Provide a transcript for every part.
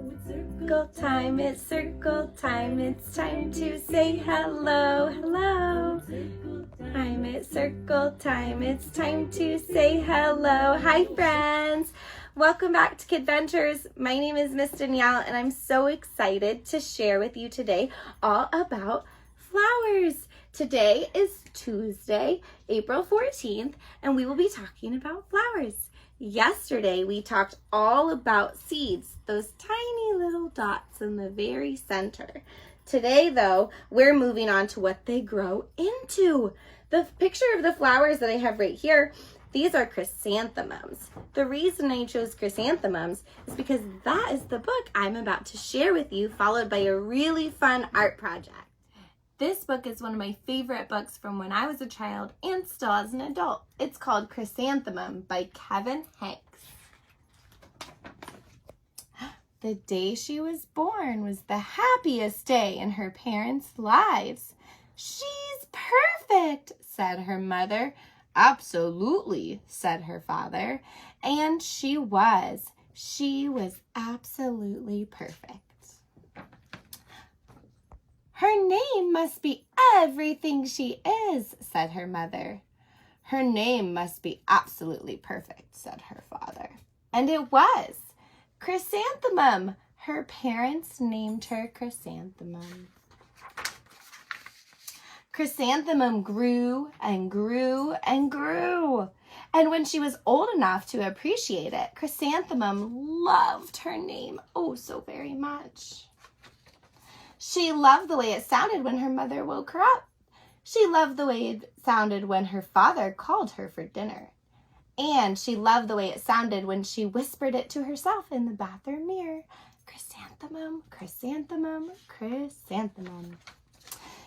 Circle time, it's circle time. It's time to say hello, hello. It's circle time. It's time to say hello. Hi, friends. Welcome back to Kid Ventures. My name is Miss Danielle, and I'm so excited to share with you today all about flowers. Today is Tuesday, April 14th, and we will be talking about flowers. Yesterday, we talked all about seeds, those tiny little dots in the very center. Today, though, we're moving on to what they grow into. The picture of the flowers that I have right here, these are chrysanthemums. The reason I chose chrysanthemums is because that is the book I'm about to share with you, followed by a really fun art project. This book is one of my favorite books from when I was a child and still as an adult. It's called Chrysanthemum by Kevin Hanks. The day she was born was the happiest day in her parents' lives. "She's perfect," said her mother. "Absolutely," said her father. And she was. She was absolutely perfect. "Her name must be everything she is," said her mother. "Her name must be absolutely perfect," said her father. And it was. Chrysanthemum. Her parents named her Chrysanthemum. Chrysanthemum grew and grew and grew. And when she was old enough to appreciate it, Chrysanthemum loved her name oh so very much. She loved the way it sounded when her mother woke her up. She loved the way it sounded when her father called her for dinner. And she loved the way it sounded when she whispered it to herself in the bathroom mirror. Chrysanthemum, chrysanthemum, chrysanthemum.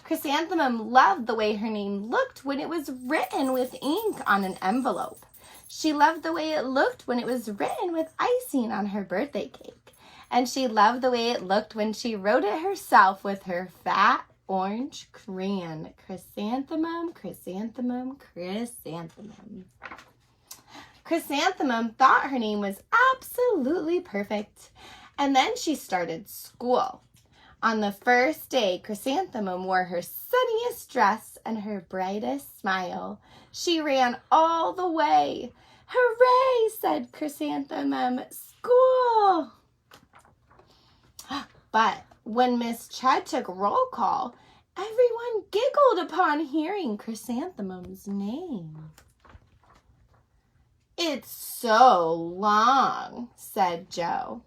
Chrysanthemum loved the way her name looked when it was written with ink on an envelope. She loved the way it looked when it was written with icing on her birthday cake. And she loved the way it looked when she wrote it herself with her fat orange crayon. Chrysanthemum, chrysanthemum, chrysanthemum. Chrysanthemum thought her name was absolutely perfect. And then she started school. On the first day, Chrysanthemum wore her sunniest dress and her brightest smile. She ran all the way. "Hooray," said Chrysanthemum. "School!" But when Miss Chud took roll call, everyone giggled upon hearing Chrysanthemum's name. "It's so long," said Joe.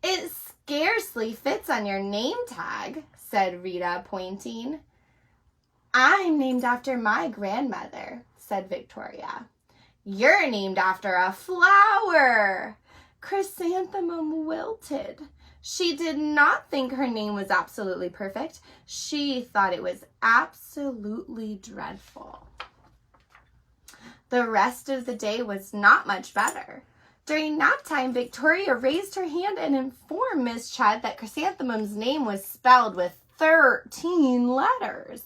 "It scarcely fits on your name tag," said Rita, pointing. "I'm named after my grandmother," said Victoria. "You're named after a flower." Chrysanthemum wilted. She did not think her name was absolutely perfect. She thought it was absolutely dreadful. The rest of the day was not much better. During nap time, Victoria raised her hand and informed Miss Chud that Chrysanthemum's name was spelled with 13 letters.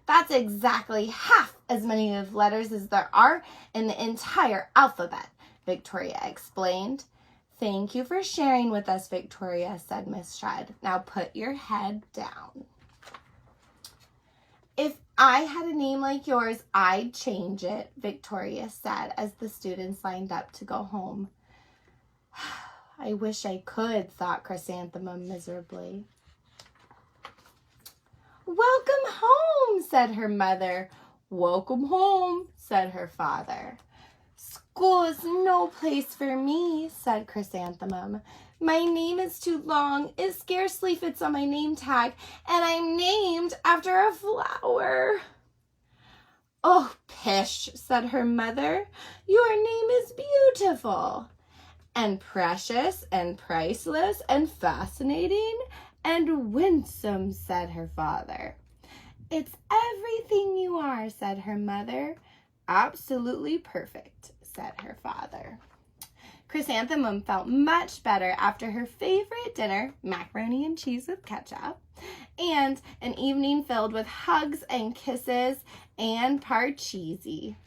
That's exactly half as many of letters as there are in the entire alphabet, Victoria explained. "Thank you for sharing with us, Victoria," said Miss Chud. "Now put your head down." "If I had a name like yours, I'd change it," Victoria said as the students lined up to go home. "I wish I could," thought Chrysanthemum miserably. "Welcome home," said her mother. "Welcome home," said her father. "School is no place for me," said Chrysanthemum. "My name is too long. It scarcely fits on my name tag, and I'm named after a flower." "Oh, pish," said her mother. "Your name is beautiful, and precious, and priceless, and fascinating, and winsome," said her father. "It's everything you are," said her mother. "Absolutely perfect," said her father. Chrysanthemum felt much better after her favorite dinner, macaroni and cheese with ketchup, and an evening filled with hugs and kisses and parcheesi.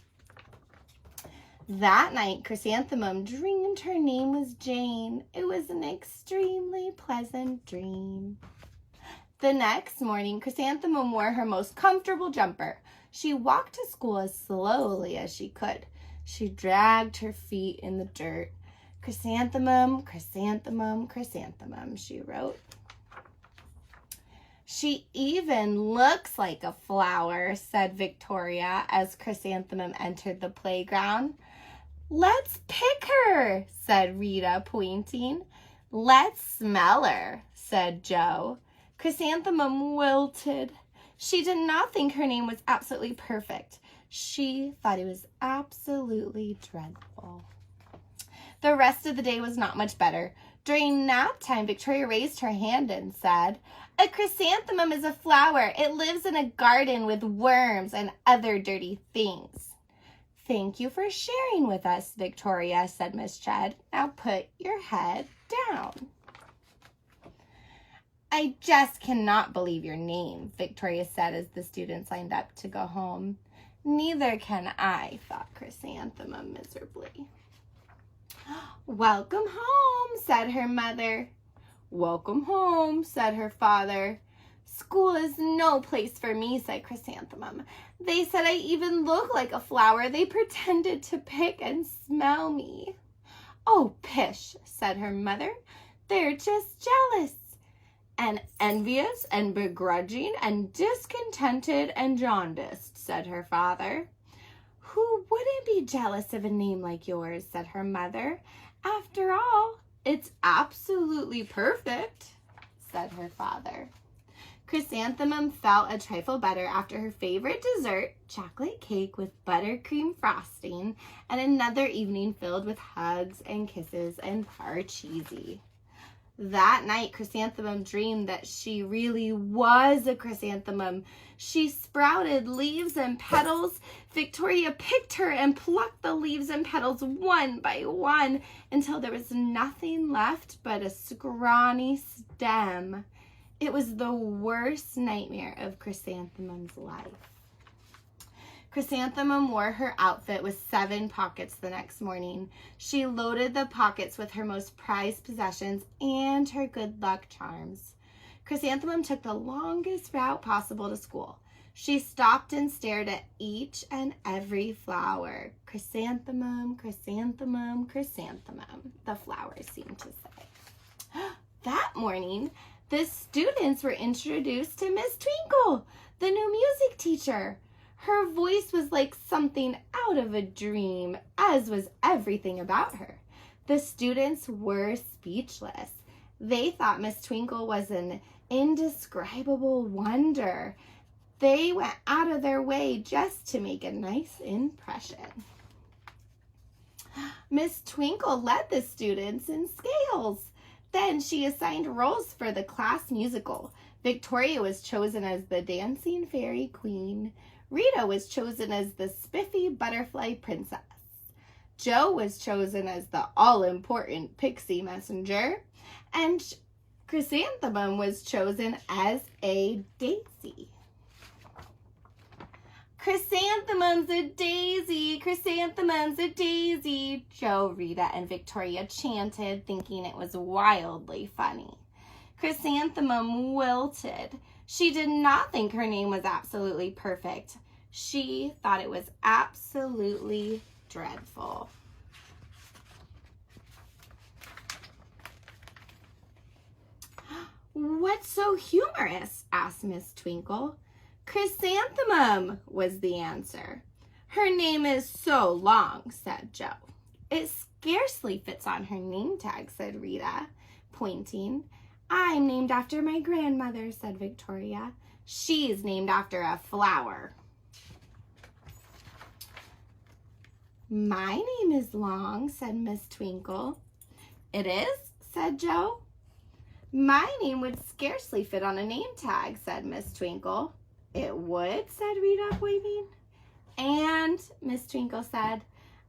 That night, Chrysanthemum dreamed her name was Jane. It was an extremely pleasant dream. The next morning, Chrysanthemum wore her most comfortable jumper. She walked to school as slowly as she could. She dragged her feet in the dirt. Chrysanthemum, chrysanthemum, chrysanthemum, she wrote. She even looks like a flower, said Victoria as Chrysanthemum entered the playground. Let's pick her, said Rita, pointing. Let's smell her, said Joe. Chrysanthemum wilted. She did not think her name was absolutely perfect. She thought it was absolutely dreadful. The rest of the day was not much better. During nap time, Victoria raised her hand and said, "A chrysanthemum is a flower. It lives in a garden with worms and other dirty things." "Thank you for sharing with us, Victoria," said Miss Chud. "Now put your head down." "I just cannot believe your name," Victoria said as the students lined up to go home. "Neither can I," thought Chrysanthemum miserably. "Welcome home," said her mother. "Welcome home," said her father. "School is no place for me," said Chrysanthemum. "They said I even look like a flower. They pretended to pick and smell me." "Oh, pish," said her mother. "They're just jealous." "And envious and begrudging and discontented and jaundiced," said her father. "Who wouldn't be jealous of a name like yours?" said her mother. "After all, it's absolutely perfect," said her father. Chrysanthemum felt a trifle better after her favorite dessert, chocolate cake with buttercream frosting, and another evening filled with hugs and kisses and parcheesi. That night, Chrysanthemum dreamed that she really was a chrysanthemum. She sprouted leaves and petals. Victoria picked her and plucked the leaves and petals one by one until there was nothing left but a scrawny stem. It was the worst nightmare of Chrysanthemum's life. Chrysanthemum wore her outfit with 7 pockets the next morning. She loaded the pockets with her most prized possessions and her good luck charms. Chrysanthemum took the longest route possible to school. She stopped and stared at each and every flower. "Chrysanthemum, chrysanthemum, chrysanthemum," the flowers seemed to say. That morning, the students were introduced to Miss Twinkle, the new music teacher. Her voice was like something out of a dream, as was everything about her. The students were speechless. They thought Miss Twinkle was an indescribable wonder. They went out of their way just to make a nice impression. Miss Twinkle led the students in scales. Then she assigned roles for the class musical. Victoria was chosen as the dancing fairy queen. Rita was chosen as the spiffy butterfly princess. Joe was chosen as the all-important pixie messenger. And Chrysanthemum was chosen as a daisy. "Chrysanthemum's a daisy, chrysanthemum's a daisy," Joe, Rita, and Victoria chanted, thinking it was wildly funny. Chrysanthemum wilted. She did not think her name was absolutely perfect. She thought it was absolutely dreadful. "What's so humorous?" asked Miss Twinkle. "Chrysanthemum," was the answer. "Her name is so long," said Joe. "It scarcely fits on her name tag," said Rita, pointing. "I'm named after my grandmother," said Victoria. "She's named after a flower." "My name is long," said Miss Twinkle. "It is?" said Joe. "My name would scarcely fit on a name tag," said Miss Twinkle. "It would?" said Rita, pointing. "And," Miss Twinkle said,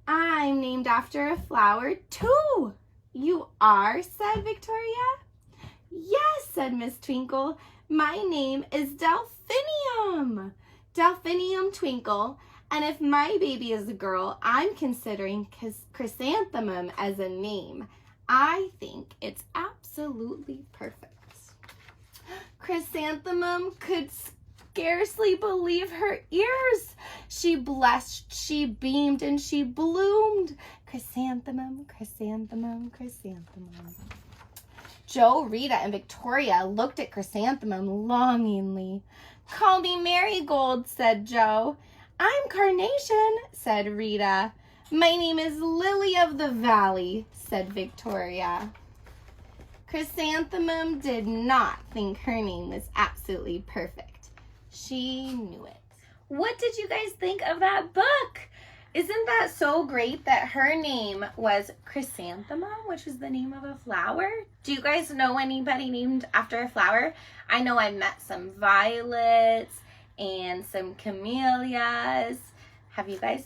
"I'm named after a flower, too." "You are?" said Victoria. "Yes," said Miss Twinkle. "My name is Delphinium. Delphinium Twinkle, And if my baby is a girl, I'm considering Chrysanthemum as a name. I think it's absolutely perfect. Chrysanthemum could scarcely believe her ears. She blushed, she beamed, and she bloomed. Chrysanthemum, chrysanthemum, chrysanthemum. Joe, Rita, and Victoria looked at Chrysanthemum longingly. Call me Marigold, said Joe. I'm Carnation, said Rita. My name is Lily of the Valley, said Victoria. Chrysanthemum did not think her name was absolutely perfect. She knew it. What did you guys think of that book? Isn't that so great that her name was Chrysanthemum, which is the name of a flower? Do you guys know anybody named after a flower? I know I met some violets and some camellias. Have you guys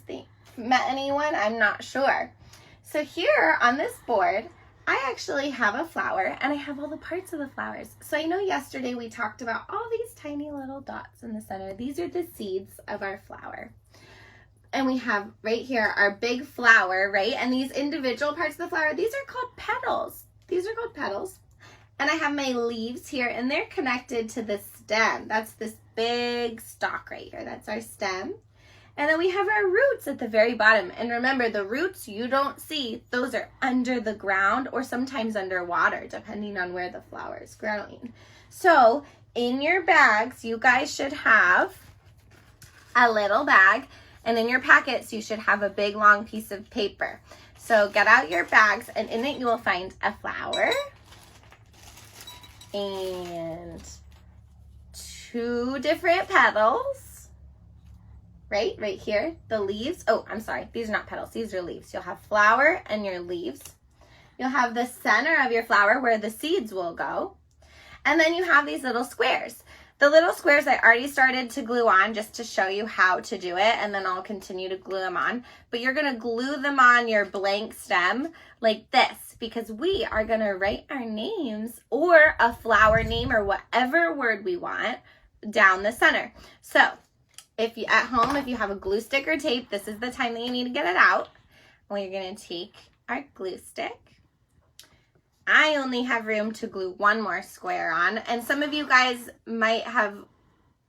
met anyone? I'm not sure. So here on this board, I actually have a flower and I have all the parts of the flowers. So I know yesterday we talked about all these tiny little dots in the center. These are the seeds of our flower. And we have right here our big flower, right? And these individual parts of the flower, these are called petals. These are called petals. And I have my leaves here and they're connected to the stem. That's this big stalk right here. That's our stem. And then we have our roots at the very bottom. And remember, the roots you don't see, those are under the ground or sometimes underwater, depending on where the flower is growing. So in your bags, you guys should have a little bag. And in your packets, you should have a big, long piece of paper. So get out your bags, and in it you will find a flower and 2 different petals. Right here, the leaves. Oh, I'm sorry, these are not petals, these are leaves. You'll have flower and your leaves. You'll have the center of your flower where the seeds will go. And then you have these little squares. The little squares I already started to glue on just to show you how to do it, and then I'll continue to glue them on. But you're gonna glue them on your blank stem like this, because we are gonna write our names or a flower name or whatever word we want down the center. So, if you at home, if you have a glue stick or tape, this is the time that you need to get it out. We're gonna take our glue stick. I only have room to glue 1 more square on, and some of you guys might have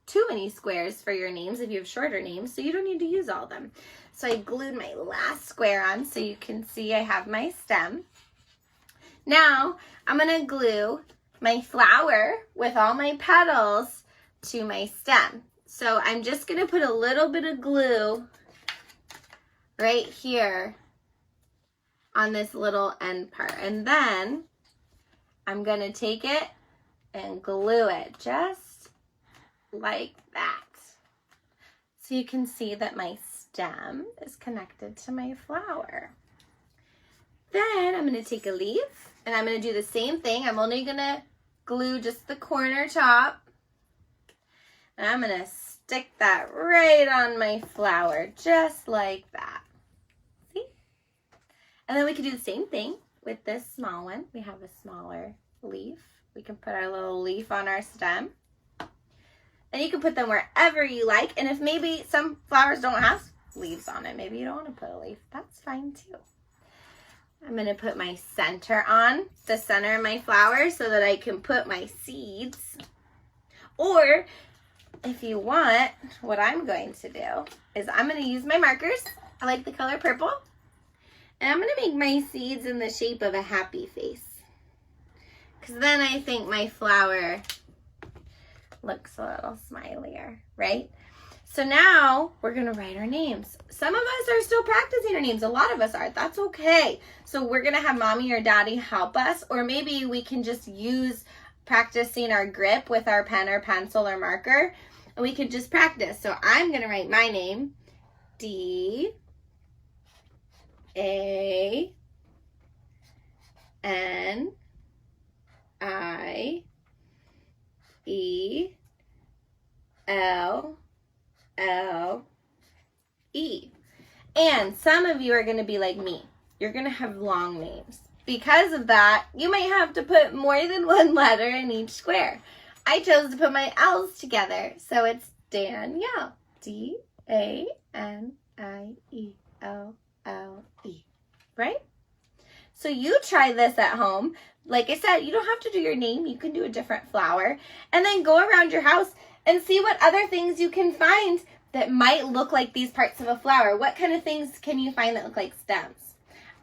too many squares for your names if you have shorter names, so you don't need to use all of them. So I glued my last square on so you can see I have my stem. Now I'm gonna glue my flower with all my petals to my stem. So I'm just gonna put a little bit of glue right here on this little end part. And then I'm gonna take it and glue it just like that. So you can see that my stem is connected to my flower. Then I'm gonna take a leaf and I'm gonna do the same thing. I'm only gonna glue just the corner top. And I'm gonna stick that right on my flower, just like that. See? And then we can do the same thing with this small one. We have a smaller leaf. We can put our little leaf on our stem. And you can put them wherever you like. And if maybe some flowers don't have leaves on it, maybe you don't want to put a leaf, that's fine too. I'm gonna put my center on, the center of my flower, so that I can put my seeds. Or if you want, what I'm going to do is I'm going to use my markers. I like the color purple. And I'm going to make my seeds in the shape of a happy face. Because then I think my flower looks a little smilier, right? So now we're going to write our names. Some of us are still practicing our names. A lot of us are. That's okay. So we're going to have mommy or daddy help us. Or maybe we can just use practicing our grip with our pen or pencil or marker. And we could just practice. So I'm going to write my name, D-A-N-I-E-L-L-E. And some of you are going to be like me. You're going to have long names. Because of that, you might have to put more than 1 letter in each square. I chose to put my L's together, so it's Danielle, D-A-N-I-E-L-L-E. A-N-I-E-L-L-E, right? So you try this at home. Like I said, you don't have to do your name. You can do a different flower. And then go around your house and see what other things you can find that might look like these parts of a flower. What kind of things can you find that look like stems?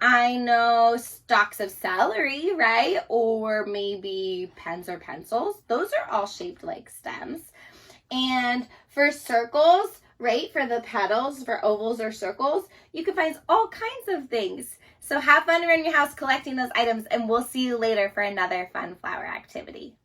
I know stalks of celery, right? Or maybe pens or pencils. Those are all shaped like stems. And for circles, right, for the petals, for ovals or circles, you can find all kinds of things. So have fun around your house collecting those items, and we'll see you later for another fun flower activity.